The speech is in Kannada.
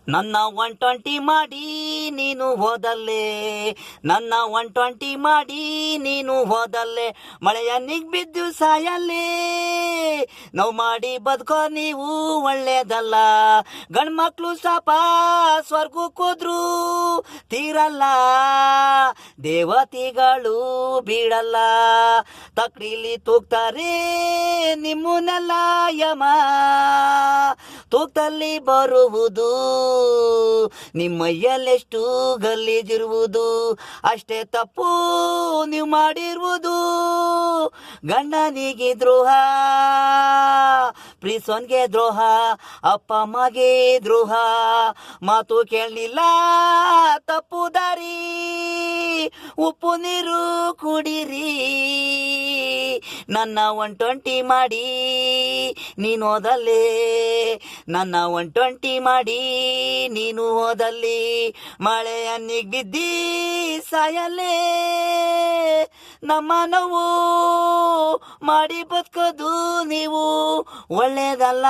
ನನ್ನ 120 ಮಾಡಿ ನೀನು ಹೋದಲ್ಲೇ, ನನ್ನ 120 ಮಾಡಿ ನೀನು ಹೋದಲ್ಲೇ, ಮಳೆಯ ಬಿದ್ದು ಸಾಯಲ್ಲೇ, ನೋವು ಮಾಡಿ ಬದುಕೋ ನೀವು ಒಳ್ಳೇದಲ್ಲ. ಗಂಡ್ಮಕ್ಳು ಸಾಪ ಸ್ವರ್ಗಕ್ಕೋದ್ರು ತೀರಲ್ಲ, ದೇವತೆಗಳು ಬೀಳಲ್ಲ. ತಕ್ಡಿಲಿ ತೂಗ್ತಾರೆ ನಿಮ್ಮನ್ನೆಲ್ಲ ಯಮ, ತೂಕದಲ್ಲಿ ಬರುವುದು ನಿಮ್ಮಯ್ಯಲೆಷ್ಟು ಗಲೀಜಿರುವುದು, ಅಷ್ಟೇ ತಪ್ಪು ನೀವು ಮಾಡಿರುವುದು. ಗಂಡನಿಗೆ ದ್ರೋಹ, ಪ್ರೀಸೋನ್ಗೆ ದ್ರೋಹ, ಅಪ್ಪ ಅಮ್ಮಗೆ ದ್ರೋಹ, ಮಾತು ಕೇಳಲಿಲ್ಲ ತಪ್ಪು ದಾರಿ, ಉಪ್ಪು ನೀರು ಕುಡಿರಿ. ನನ್ನ 120 ಮಾಡಿ ನೀನು ಹೋದಲ್ಲಿ, ನನ್ನ 120 ಮಾಡಿ ನೀನು ಹೋದಲ್ಲಿ, ಮಳೆ ಅನ್ನಿಗೆ ಬಿದ್ದಿ ಸಾಯಲ್ಲೇ, ನಮ್ಮ ನೋವು ಮಾಡಿ ಬದುಕೋದು ನೀವು ಒಳ್ಳೇದಲ್ಲ.